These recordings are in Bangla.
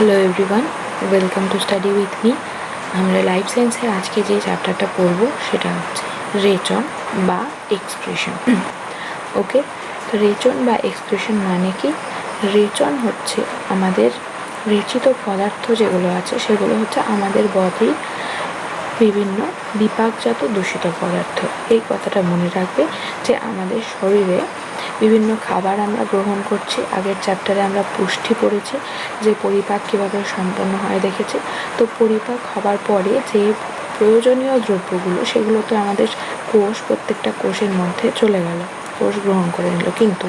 Hello everyone, welcome to study with me. আমরা লাইফ সায়েন্সে আজকে যে চ্যাপ্টারটা পড়বো সেটা হচ্ছে রেচন বা এক্সপ্রেশন। ওকে, তো রেচন বা এক্সপ্রেশন মানে কি? রেচন হচ্ছে আমাদের রেচিত পদার্থ যেগুলো আছে সেগুলো হচ্ছে আমাদের বডির বিভিন্ন বিপাকজাত দূষিত পদার্থ। এই কথাটা মনে রাখবে যে আমাদের শরীরে বিভিন্ন খাবার আমরা গ্রহণ করছি। আগের চ্যাপ্টারে আমরা পুষ্টি পড়েছি, যে পরিপাক কীভাবে সম্পন্ন হয় দেখেছি। তো পরিপাক হবার পরে যে প্রয়োজনীয় দ্রব্যগুলো সেগুলো তো আমাদের প্রত্যেকটা কোষের মধ্যে চলে গেল, কোষ গ্রহণ করে নিল, কিন্তু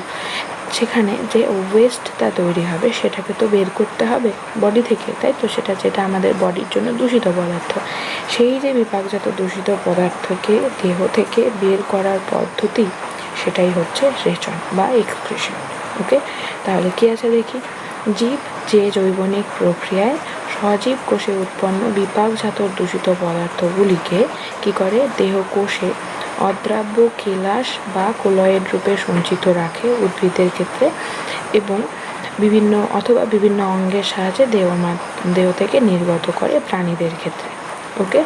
সেখানে যে ওয়েস্টটা তৈরি হবে সেটাকে তো বের করতে হবে বডি থেকে, তাই তো? যেটা আমাদের বডির জন্য দূষিত পদার্থ, সেই যে বিপাকজাত দূষিত পদার্থকে দেহ থেকে বের করার পদ্ধতি সেটাই হচ্ছে রেচন বা এক্সক্রিশন। ওকে, তাহলে কি আছে দেখি। জীব যে জৈবনিক প্রক্রিয়ায় সজীব কোষে উৎপন্ন বিপাকজাত দূষিত পদার্থগুলিকে কি করে দেহ কোষে অদ্রাব্য কেলাস বা কোলয়েড রূপে সঞ্চিত রাখে উদ্ভিদের ক্ষেত্রে, এবং বিভিন্ন অঙ্গের সাহায্যে দেহ থেকে নির্গত করে প্রাণীদের ক্ষেত্রে। ওকে,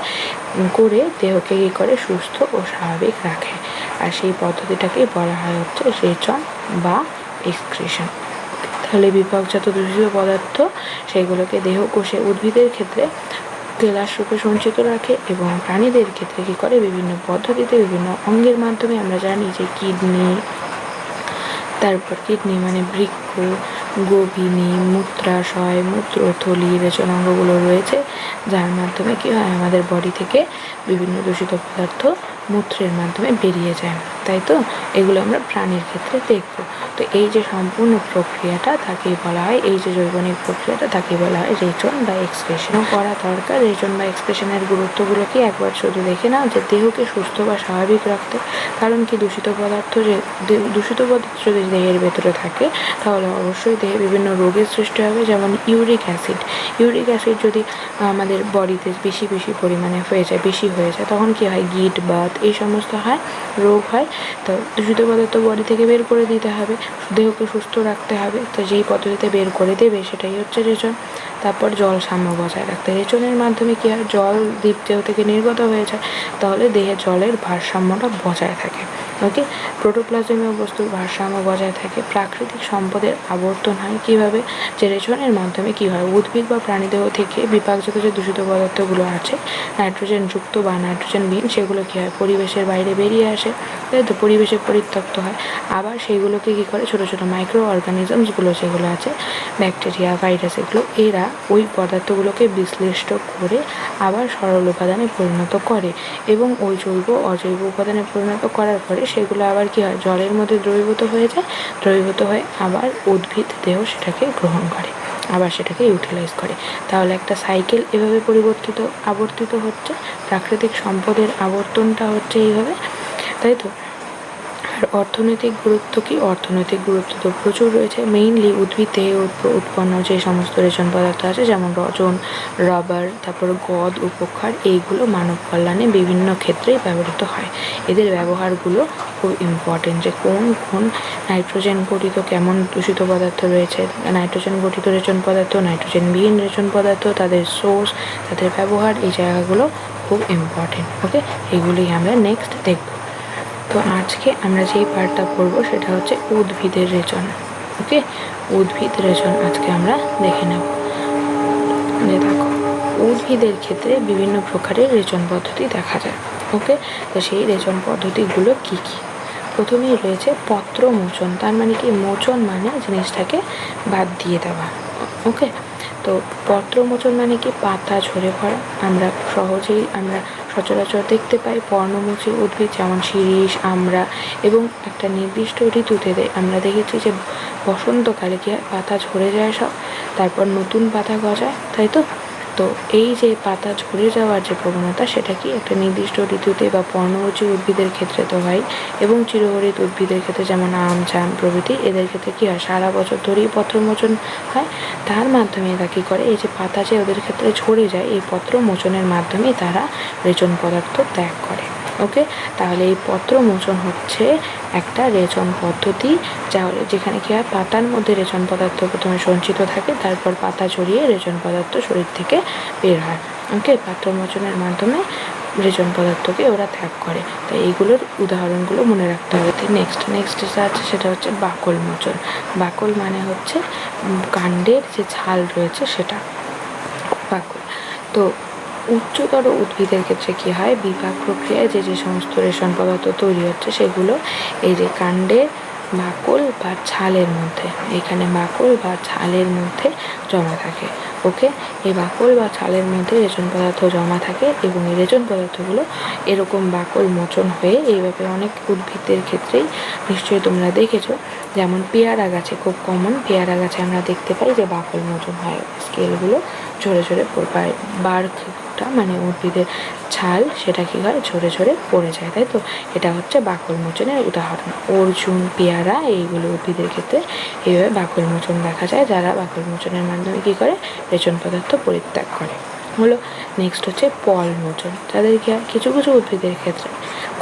করে দেহকে কী করে সুস্থ ও স্বাভাবিক রাখে, আর সেই পদ্ধতিটাকেই বলা হয় হচ্ছে রেচন বা এক্সক্রিশন। তাহলে বিপাকজাত দূষিত পদার্থ সেগুলোকে দেহ কোষে উদ্ভিদের ক্ষেত্রে কেলাস রূপে সঞ্চিত রাখে, এবং প্রাণীদের ক্ষেত্রে কী করে বিভিন্ন পদ্ধতিতে বিভিন্ন অঙ্গের মাধ্যমে। আমরা জানি যে কিডনি মানে বৃক্ক, গভীনি, মূত্রাশয়, মূত্রথলি, রেচন অঙ্গগুলো রয়েছে, যার মাধ্যমে কী হয় আমাদের বডি থেকে বিভিন্ন দূষিত পদার্থ মূত্রের মাধ্যমে বেরিয়ে যায়, তাই তো? এগুলো আমরা প্রাণীর ক্ষেত্রে দেখব। তো এই যে সম্পূর্ণ প্রক্রিয়াটা তাকেই বলা হয়, এই যে জৈবনিক প্রক্রিয়াটা তাকেই বলা হয় রেচন বা এক্সপ্রেশনও করা দরকার। রেচন বা এক্সপ্রেশনের গুরুত্বগুলোকে একবার শুধু দেখে নাও, যে দেহকে সুস্থ বা স্বাভাবিক রাখতে। কারণ কি, দূষিত পদার্থ যদি দেহের ভেতরে থাকে তাহলে অবশ্যই দেহে বিভিন্ন রোগের সৃষ্টি হবে, যেমন ইউরিক অ্যাসিড যদি আমাদের বডিতে বেশি পরিমাণে বেশি হয়ে যায় তখন কি হয়, গিট বাত এই সমস্ত হয়, রোগ হয়। তো দূষিত পদার্থ বডি থেকে বের করে দিতে হবে, দেহকে সুস্থ রাখতে হবে। তো যেই পদ্ধতিতে বের করে দেবে সেটাই হচ্ছে রেচন। তারপর জল সাম্য বজায় রাখতে, রেচনের মাধ্যমে কী হয়, জল দেহ থেকে নির্গত হয়ে যায়, তাহলে দেহে জলের ভারসাম্যটা বজায় থাকে। ওকে, প্রোটোপ্লাজমীয় বস্তুর ভারসাম্য বজায় থাকে। প্রাকৃতিক সম্পদের আবর্তন হয় কীভাবে, যে রেচনের মাধ্যমে কী হয়, উদ্ভিদ বা প্রাণীদেহ থেকে বিপাকজাত যে দূষিত পদার্থগুলো আছে নাইট্রোজেনযুক্ত বা নাইট্রোজেনবিহীন, সেগুলো কী হয় পরিবেশের বাইরে বেরিয়ে আসে, তাই তো? পরিবেশে পরিত্যক্ত হয়। আবার সেইগুলোকে কী করে, ছোটো ছোটো মাইক্রো অর্গানিজমসগুলো যেগুলো আছে, ব্যাকটেরিয়া, ভাইরাস, এরা ওই পদার্থগুলোকে বিশ্লেষ্ট করে আবার সরল উপাদানে পরিণত করে, এবং ওই জৈব অজৈব উপাদানে পরিণত করার পরে সেগুলো আবার কী হয়, জলের মধ্যে দ্রবীভূত হয়ে যায়। দ্রবীভূত হয়ে আবার উদ্ভিদ দেহ সেটাকে গ্রহণ করে, আবার সেটাকে ইউটিলাইজ করে। তাহলে একটা সাইকেল এভাবে আবর্তিত হচ্ছে। প্রাকৃতিক সম্পদের আবর্তনটা হচ্ছে এইভাবে, তাই তো? আর অর্থনৈতিক গুরুত্ব কি? অর্থনৈতিক গুরুত্ব তো প্রচুর রয়েছে। মেইনলি উদ্ভিদ থেকে উৎপন্ন যে সমস্ত রেচন পদার্থ আছে, যেমন রজন, রাবার, তারপর গদ, উপক্ষার, এইগুলো মানব কল্যাণে বিভিন্ন ক্ষেত্রেই ব্যবহৃত হয়। এদের ব্যবহারগুলো খুব ইম্পর্টেন্ট, যে কোন নাইট্রোজেন গঠিত কেমন দূষিত পদার্থ রয়েছে, নাইট্রোজেন গঠিত রেচন পদার্থ, নাইট্রোজেনবিহীন রেচন পদার্থ, তাদের সোর্স, তাদের ব্যবহার, এই জায়গাগুলো খুব ইম্পর্টেন্ট। ওকে, এগুলোই আমরা নেক্সট দেখব। তো আজকে আমরা যেই পার্টটা পড়বো সেটা হচ্ছে উদ্ভিদের রেচন। ওকে, উদ্ভিদ রেচন আজকে আমরা দেখে নেব। দেখো, উদ্ভিদের ক্ষেত্রে বিভিন্ন প্রকারের রেচন পদ্ধতি দেখা যায়। ওকে, তো সেই রেচন পদ্ধতিগুলো কি কি? প্রথমেই রয়েছে পত্র মোচন। তার মানে কি, মোচন মানে জিনিসটাকে বাদ দিয়ে দেওয়া। ওকে, তো পত্র মোচন মানে কি, পাতা ঝরে পড়া। আমরা সচরাচর দেখতে পাই পর্ণমোচী উদ্ভিদ, যেমন শিরীষ, আমড়া, এবং একটা নির্দিষ্ট ঋতুতে আমরা দেখেছি যে বসন্তকালে কি হয়, পাতা ঝরে যায় সব, তারপর নতুন পাতা গজায়, তাই তো? তো এই যে পাতা ঝরে যাওয়ার যে প্রবণতা, সেটা কি একটা নির্দিষ্ট ঋতুতে বা পর্ণমোচী উদ্ভিদের ক্ষেত্রে তো হয়, এবং চিরহরিত উদ্ভিদের ক্ষেত্রে যেমন আম, জাম প্রভৃতি, এদের ক্ষেত্রে কী হয়, সারা বছর ধরেই পত্রমোচন হয়। তার মাধ্যমে এরা কী করে, এই যে পাতা যে ওদের ক্ষেত্রে ঝরে যায়, এই পত্র মোচনের মাধ্যমেই তারা রেচন পদার্থ ত্যাগ করে। ওকে, তাহলে এই পত্রমোচন হচ্ছে একটা রেচন পদ্ধতি, যেখানে কি হয়, পাতার মধ্যে রেচন পদার্থ প্রথমে সঞ্চিত থাকে, তারপর পাতা ছড়িয়ে রেচন পদার্থ শরীর থেকে বের হয়। ওকে, পত্রমোচনের মাধ্যমে রেচন পদার্থকে ওরা ত্যাগ করে। তাই এইগুলোর উদাহরণগুলো মনে রাখতে হবে। নেক্সট যেটা আছে সেটা হচ্ছে বাকল মোচন। বাকল মানে হচ্ছে কাণ্ডের যে ছাল রয়েছে সেটা বাকল। তো উচ্চতর উদ্ভিদের ক্ষেত্রে কি হয়, বিপাক প্রক্রিয়ায় যে সমস্ত রেশন পদার্থ তৈরি হচ্ছে সেগুলো এই যে কাণ্ডের বাকল বা ছালের মধ্যে, এখানে বাকল বা ছালের মধ্যে জমা থাকে। ওকে, এই বাকল বা ছালের মধ্যে রেচন পদার্থ জমা থাকে এবং এই রেচন পদার্থগুলো এরকম বাকল মোচন হয়ে এইভাবে অনেক উদ্ভিদের ক্ষেত্রেই নিশ্চয়ই তোমরা দেখেছো, যেমন পেয়ারা গাছে খুব কমন, পেয়ারা গাছে আমরা দেখতে পাই যে বাকল মোচন হয়, স্কেলগুলো ঝরে ঝরে পড়ে, বার্কটা মানে উদ্ভিদের ছাল সেটা কি হয়, ঝরে ঝরে পড়ে যায়, তাই তো। এটা হচ্ছে বাকল মোচনের উদাহরণ। অর্জুন, পেয়ারা এইগুলো উদ্ভিদের ক্ষেত্রে এইভাবে বাকল মোচন দেখা যায়, যারা বাকল মোচনের মাধ্যমে কী করে, রেচন পদার্থ পরিত্যাগ করে। হলো নেক্সট হচ্ছে ফল মোচন, যাদের কি হয়, কিছু কিছু উদ্ভিদের ক্ষেত্রে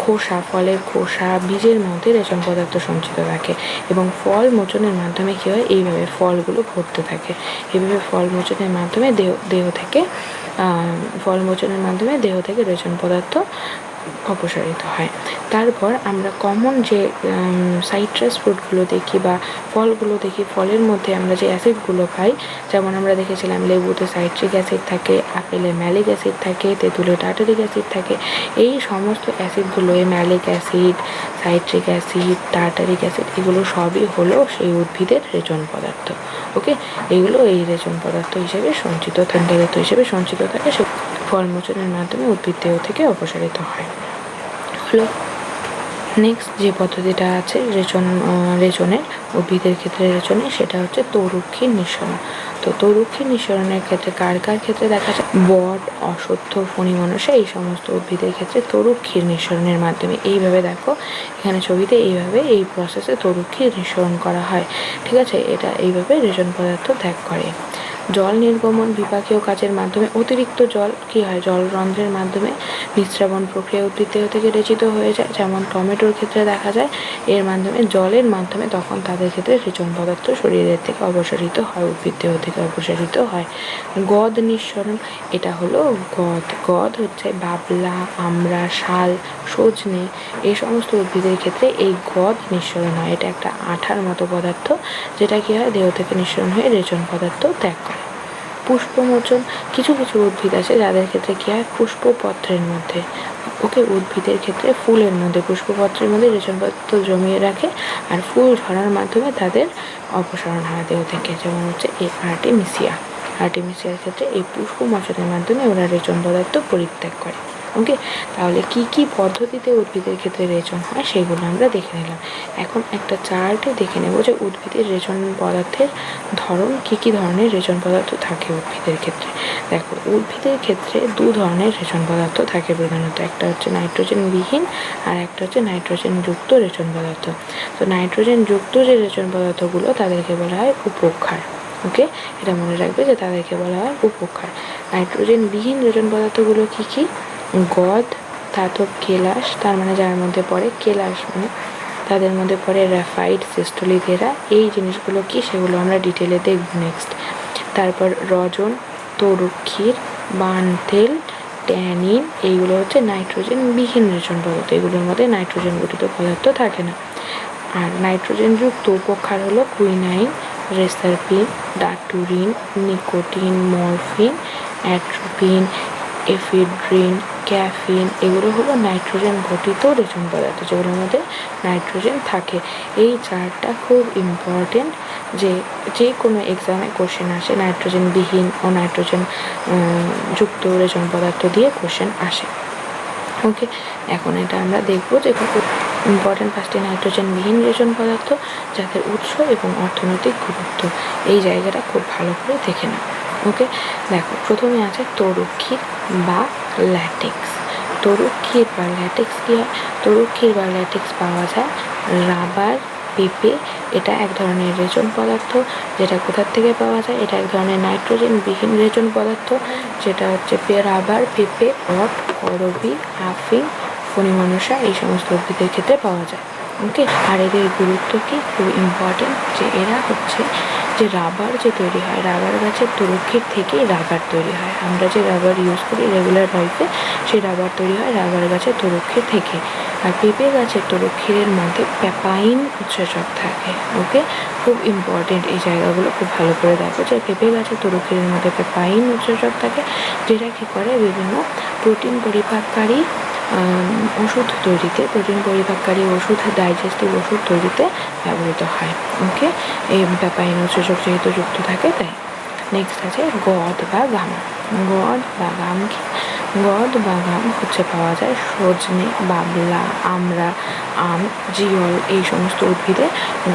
খোসা, ফলের খোসা, বীজের মধ্যে রেচন পদার্থ সঞ্চিত থাকে এবং ফল মোচনের মাধ্যমে কী হয়, এইভাবে ফলগুলো ভরতে থাকে। এইভাবে ফল মোচনের মাধ্যমে দেহ থেকে দেহ থেকে রেচন পদার্থ অপসারিত হয়। তারপর আমরা কমন যে সাইট্রাস ফ্রুটগুলো দেখি বা ফলগুলো দেখি, ফলের মধ্যে আমরা যে অ্যাসিডগুলো পাই, যেমন আমরা দেখেছিলাম লেবুতে সাইট্রিক অ্যাসিড থাকে, আপেলে ম্যালিক অ্যাসিড থাকে, তেঁতুলে টার্টারিক অ্যাসিড থাকে। এই সমস্ত অ্যাসিডগুলো, এই malic acid, citric acid, tartaric acid, এগুলো সবই হলো সেই উদ্ভিদের রেচন পদার্থ। ওকে, এগুলো এই রেচন পদার্থ হিসেবে সঞ্চিত থাকে, সে ফল মোচনের মাধ্যমে উদ্ভিদ দেহ থেকে অপসারিত হয়। হলো নেক্সট যে পদ্ধতিটা আছে রেচনের উদ্ভিদের ক্ষেত্রে রেচনে, সেটা হচ্ছে তরুক্ষীর নিঃসরণ। তো তরুক্ষীর নিঃসরণের ক্ষেত্রে কার ক্ষেত্রে দেখা যায়, বট, অশ্বত্থ, ফণিমনসা, এই সমস্ত উদ্ভিদের ক্ষেত্রে তরুক্ষীর নিঃসরণের মাধ্যমে, এইভাবে দেখো এখানে ছবিতে, এইভাবে এই প্রসেসে তরুক্ষীর নিঃসরণ করা হয়। ঠিক আছে, এটা এইভাবে রেচন পদার্থ ত্যাগ করে। জল নির্গমন বিপাকীয় কাজের মাধ্যমে অতিরিক্ত জল কি হয়, জলরন্ধ্রের মাধ্যমে নিঃস্রাবণ প্রক্রিয়া উদ্ভিদ দেহ থেকে রেচিত হয়ে যায়, যেমন টমেটোর ক্ষেত্রে দেখা যায়। এর মাধ্যমে, জলের মাধ্যমে তখন তাদের ক্ষেত্রে রেচন পদার্থ শরীরের থেকে অপসারিত হয়, উদ্ভিদ দেহ থেকে অপসারিত হয়। গদ নিঃসরণ, এটা হলো গদ হচ্ছে বাবলা, আমড়া, শাল, সজনে, এই সমস্ত উদ্ভিদের ক্ষেত্রে এই গদ নিঃসরণ হয়। এটা একটা আঠার মতো পদার্থ, যেটা কি হয়, দেহ থেকে নিঃসরণ হয়ে রেচন পদার্থ ত্যাগ করে। পুষ্পমোচন, কিছু কিছু উদ্ভিদ আছে যাদের ক্ষেত্রে কী হয়, পুষ্পপত্রের মধ্যে, ওকে, উদ্ভিদের ক্ষেত্রে ফুলের মধ্যে, পুষ্পপত্রের মধ্যে রেচন পদার্থ জমিয়ে রাখে আর ফুল ঝরার মাধ্যমে তাদের অপসারণ হয় দেহ থেকে, যেমন হচ্ছে এই আর্টেমিসিয়ার ক্ষেত্রে এই পুষ্পমোচনের মাধ্যমে ওরা রেচন পদার্থ পরিত্যাগ করে। ওকে, তাহলে কি কি পদ্ধতিতে উদ্ভিদের ক্ষেত্রে রেচন হয় সেগুলো আমরা দেখে নিলাম। এখন একটা চার্টে দেখে নেব যে উদ্ভিদের রেচন পদার্থের ধরন, কি কি ধরনের রেচন পদার্থ থাকে উদ্ভিদের ক্ষেত্রে। দেখো, উদ্ভিদের ক্ষেত্রে দু ধরনের রেচন পদার্থ থাকে প্রধানত, একটা হচ্ছে নাইট্রোজেন বিহীন আর একটা হচ্ছে নাইট্রোজেন যুক্ত রেচন পদার্থ। তো নাইট্রোজেন যুক্ত যে রেচন পদার্থগুলো তাদেরকে বলা হয় উপক্ষার। ওকে, এটা মনে রাখবে যে তাদেরকে বলা হয় উপক্ষার। নাইট্রোজেন বিহীন রেচন পদার্থগুলো কি কি, গদ, ধাতব কেলাস, তার মানে যার মধ্যে পড়ে কেলাস, মানে তাদের মধ্যে পড়ে র্যাফাইড, সিস্টোলিথেরা, এই জিনিসগুলো কি সেগুলো আমরা ডিটেলে দেখব নেক্সট। তারপর রজন, তরুক্ষীর, বানতেল, ট্যানিন, এইগুলো হচ্ছে নাইট্রোজেন বিহীন রেচন পদার্থ, এগুলোর মধ্যে নাইট্রোজেন গঠিত পদার্থ থাকে না। আর নাইট্রোজেন যুক্ত উপক্ষার হলো quinine, reserpine, daturine, nicotine, morphine, atropine, ephedrine, caffeine, এগুলো হলো নাইট্রোজেন ঘটিত রেচন পদার্থ, যেগুলোর মধ্যে নাইট্রোজেন থাকে। এই চারটা খুব ইম্পর্টেন্ট, যে কোনো এক্সামে কোশ্চেন আসে, নাইট্রোজেন বিহীন ও নাইট্রোজেন যুক্ত রেচন পদার্থ দিয়ে কোশ্চেন আসে। ওকে, এখন এটা আমরা দেখবো যে ইম্পর্টেন্ট পাঁচটি নাইট্রোজেন বিহীন রেচন পদার্থ, যাদের উৎস এবং অর্থনৈতিক গুরুত্ব, এই জায়গাটা খুব ভালো করে দেখে নাও। ওকে, দেখো, প্রথমে আছে তরুক্ষীর বা ল্যাটেক্স। তরুক্ষীর বা ল্যাটেক্স কী হয়, তরুক্ষীর বা ল্যাটেক্স পাওয়া যায় রাবার, পেঁপে, এটা এক ধরনের রেচন পদার্থ। যেটা কোথার থেকে পাওয়া যায়, এটা এক ধরনের নাইট্রোজেন বিহীন রেচন পদার্থ, যেটা হচ্ছে রাবার, পেঁপে, অট, করবি, আফিং, ফণিমনসা এই সমস্ত উদ্ভিদের ক্ষেত্রে পাওয়া যায়। ওকে, আর এদের গুরুত্ব কি, খুব ইম্পর্টেন্ট, যে এরা হচ্ছে যে রাবার যে তৈরি হয়, রাবার গাছের তরুক্ষীর থেকেই রাবার তৈরি হয়। আমরা যে রাবার ইউজ করি রেগুলার লাইফে, সেই রাবার তৈরি হয় রাবার গাছের তরুক্ষীর থেকে। আর পেঁপে গাছের তরুক্ষীরের মধ্যে প্যাপাইন উৎসেচক থাকে। ওকে, খুব ইম্পর্টেন্ট এই জায়গাগুলো খুব ভালো করে দেখো, যে পেঁপে গাছের তরুক্ষীরের মধ্যে প্যাপাইন উৎসেচক থাকে, যেটা কী করে বিভিন্ন প্রোটিন পরিপাককারী ওষুধ তৈরিতে, প্রোটিন পরিপাককারী ওষুধ, ডাইজেস্টিভ ওষুধ তৈরিতে ব্যবহৃত হয়। ওকে, এই প্যাপাইন উৎসেচক যেহেতু যুক্ত থাকে তাই। নেক্সট আছে গদ বা গাম। গদ বা গাম কি? গদ বা গাম হচ্ছে পাওয়া যায় সজনে, বাবলা, আমড়া, আম, জিয়ল এই সমস্ত উদ্ভিদে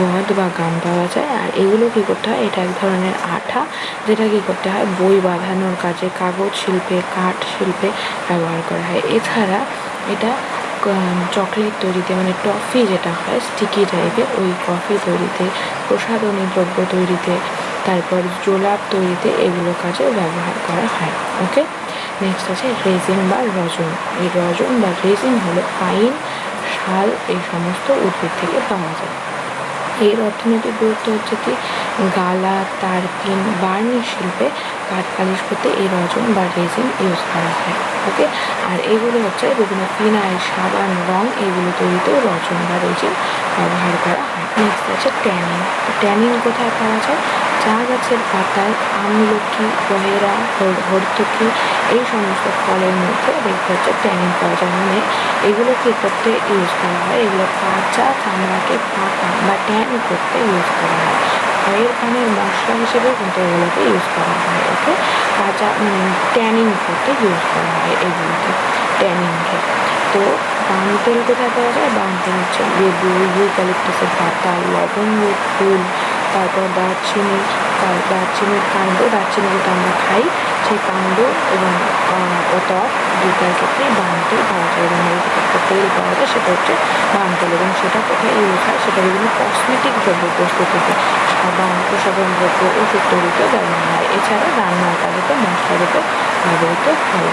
গদ বা গাম পাওয়া যায়। আর এগুলো কী করতে হয়, এটা এক ধরনের আঠা, যেটা কী করতে হয় বই বাঁধানোর কাজে, কাগজ শিল্পে, কাঠ শিল্পে ব্যবহার করা হয়। এছাড়া এটা চকলেট তৈরিতে, মানে টফি যেটা হয় স্টিকি টাইপের, ওই কফি তৈরিতে, প্রসাধনী দ্রব্য তৈরিতে, তারপর জোলাপ তৈরিতে এগুলো কাজে ব্যবহার করা হয়। ওকে, নেক্সট আছে রেজিন বা রজন। এই রজন বা রেজিন হলো পাইন, শাল এই সমস্ত উদ্ভিদ থেকে পাওয়া যায়। এর অর্থনৈতিক গুরুত্ব হচ্ছে কি, গালা, তারপিন, বার্নিশ শিল্পে কাঠ পালিশ করতে এই রজন বা রেজিন ইউজ করা হয়। ওকে, আর এগুলো হচ্ছে বিভিন্ন ফিনাইল, সাবান, রং এগুলো তৈরিতেও রজন বা রেজিন ব্যবহার করা হয়। নেক্সট আছে ট্যানিন। ট্যানিন কোথায় পাওয়া যায়? চা গাছের পাতায়, আমলকি, বহেরা, হর্তুকি এই সমস্ত ফলের মধ্যে দেখতে হচ্ছে ট্যানিন পাওয়া যায়। মানে এগুলো কী করতে ইউজ করা হয়, এগুলো কাঁচা চামড়াকে পাকা বা ট্যান করতে ইউজ করা হয়। ফলের পানের মশলা হিসেবেও কিন্তু এগুলোকে ইউজ করা হয়। ওকে, কাঁচা মানে ট্যানিং করতে ইউজ করা হয় এগুলোকে, ট্যানিংকে। তো বাম তেল কোথায় পাওয়া যায়? বাম তেল হচ্ছে লেবু, ইউক্যালিপটাসের পাতা, লবঙ্গ ফুল, তারপর দারচিনি, দারচিনির কাণ্ড, দারচিনি যেটা আমরা খাই সেই কাণ্ড এবং ত্বক দুটার ক্ষেত্রেই বাম তেল পাওয়া যায়। এবং একটা তেল পাওয়া যায় সেটা হচ্ছে বাম তেল, এবং সেটা কোথায় ইউজ হয়, সেটা বিভিন্ন কসমেটিক দ্রব্য প্রস্তুতিতে, সাবান, প্রসাধন দ্রব্য, ওষুধ তৈরিতে ব্যবহার হয়। এছাড়া রান্নার কাজেতে মশলা রূপে ব্যবহৃত হয়।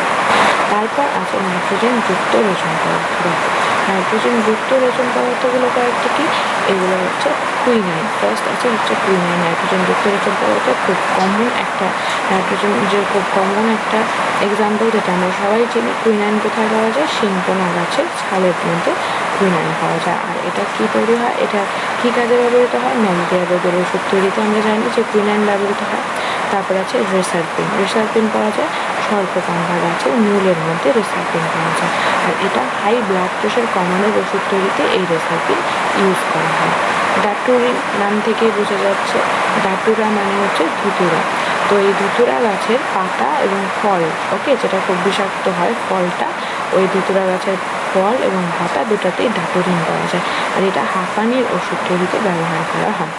তারপর আছে নাইট্রোজেন যুক্ত রেচন পদার্থ। নাইট্রোজেন যুক্ত রেচন পদার্থগুলো কয়েকটি কি? এগুলো হচ্ছে কুইনাইন। ফার্স্ট আছে হচ্ছে কুইনাইন। নাইট্রোজেন যুক্ত রেচন পদার্থ খুব কমন একটা, নাইট্রোজেন যে খুব কমন একটা এক্সাম্পল যেটা আমরা সবাই চিনি। কুইনাইন কোথায় পাওয়া যায়? শিংকোনা গাছের ছালের মধ্যে কুইনাইন পাওয়া যায়। আর এটা কী তৈরি হয়, এটা কী কাজে ব্যবহৃত হয়? ম্যালেরিয়া রোগের ওষুধ তৈরিতে আমরা জানি যে কুইনাইন ব্যবহৃত হয়। তারপর আছে রেসারপিন। রেসারপিন পাওয়া যায় সর্পকাঙ্গা গাছের মূলের মধ্যে, রেসারপিন পাওয়া যায়। আর এটা হাই ব্লাড প্রেশার কমানোর ওষুধ তৈরিতে এই রেসারপিন ইউজ করা হয়। ডাটুরিন নাম থেকেই বোঝা যাচ্ছে, ডাটুরা মানে হচ্ছে ধুতুরা। তো এই ধুতুরা গাছের পাতা এবং ফল, ওকে, যেটা খুব বিষাক্ত হয় ফলটা, ওই ধুতুরা গাছের ফল এবং পাতা দুটাতেই ডাটুরিন পাওয়া যায়। আর এটা হাঁপানির ওষুধ তৈরিতে ব্যবহার করা হয়।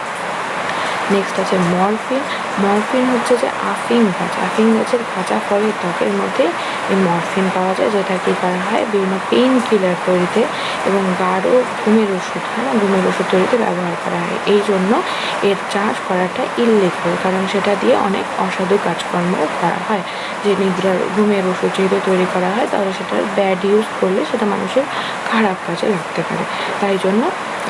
নেক্সট আছে মরফিন। মরফিন হচ্ছে যে আফিং গাছ, আফিং গাছের কাঁচা ফলের ত্বকের মধ্যে এই মরফিন পাওয়া যায়, যেটা কী করা হয় বিভিন্ন পেইন কিলার তৈরিতে এবং গাঢ় ঘুমের ওষুধ, হ্যাঁ, ঘুমের ওষুধ তৈরিতে ব্যবহার করা হয়। এই জন্য এর চাষ করাটা ইললিগাল, কারণ সেটা দিয়ে অনেক অসাধু কাজকর্মও করা হয়। যে নিদ্রার ঘুমের ওষুধ যেহেতু তৈরি করা হয়, তাহলে সেটার ব্যাড ইউজ করলে সেটা মানুষের খারাপ কাজে লাগতে পারে। তাই জন্য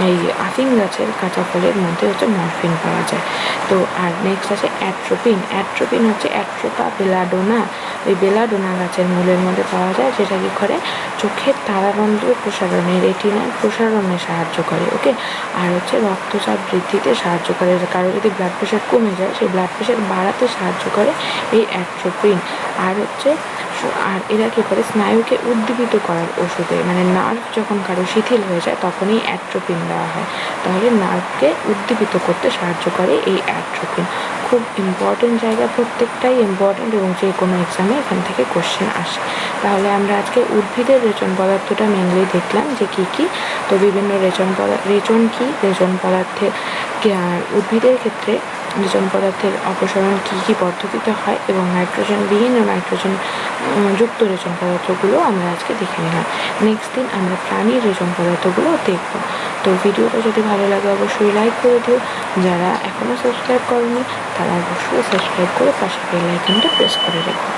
এই আফিং গাছের কাঁচা ফলের মধ্যে হচ্ছে মরফিন পাওয়া যায়। তো আর নেক্সট আছে অ্যাট্রোপিন। অ্যাট্রোপিন হচ্ছে অ্যাট্রোপা বেলাডোনা। ওই বেলাডোনা গাছের মূলের মধ্যে পাওয়া যায়, যেটা কি করে চোখের তারারন্ধ্র প্রসারণে, রেটিনার প্রসারণে সাহায্য করে। ওকে, আর হচ্ছে রক্তচাপ বৃদ্ধিতে সাহায্য করে। কারো যদি ব্লাড প্রেশার কমে যায়, সেই ব্লাড প্রেশার বাড়াতে সাহায্য করে এই অ্যাট্রোপিন। আর হচ্ছে আর এরা কী করে স্নায়ুকে উদ্দীপিত করার ওষুধে, মানে নার্ভ যখন কারো শিথিল হয়ে যায় তখনই অ্যাট্রোপিন দেওয়া হয়, তাহলে নার্ভকে উদ্দীপিত করতে সাহায্য করে এই অ্যাট্রোপিন। খুব ইম্পর্টেন্ট জায়গা, প্রত্যেকটাই ইম্পর্টেন্ট এবং যে কোনো এক্সামে এখান থেকে কোশ্চেন আসে। তাহলে আমরা আজকে উদ্ভিদের রেচন পদার্থটা মেনলি দেখলাম যে কী কী। তো বিভিন্ন রেচন কী রেচন পদার্থে উদ্ভিদের ক্ষেত্রে রেচন পদার্থের অপসারণ কী কী পদ্ধতিতে হয় এবং নাইট্রোজেনবিহীন ও নাইট্রোজেন যুক্ত রেচন পদার্থগুলো আমরা আজকে দেখে নিলাম। নেক্সট দিন আমরা প্রাণীর রেচন পদার্থগুলো দেখব। তো ভিডিওটা যদি ভালো লাগে অবশ্যই লাইক করে দিও। যারা এখনও সাবস্ক্রাইব করনি তারা অবশ্যই সাবস্ক্রাইব করে পাশে বেল আইকনটা প্রেস করে রেখো।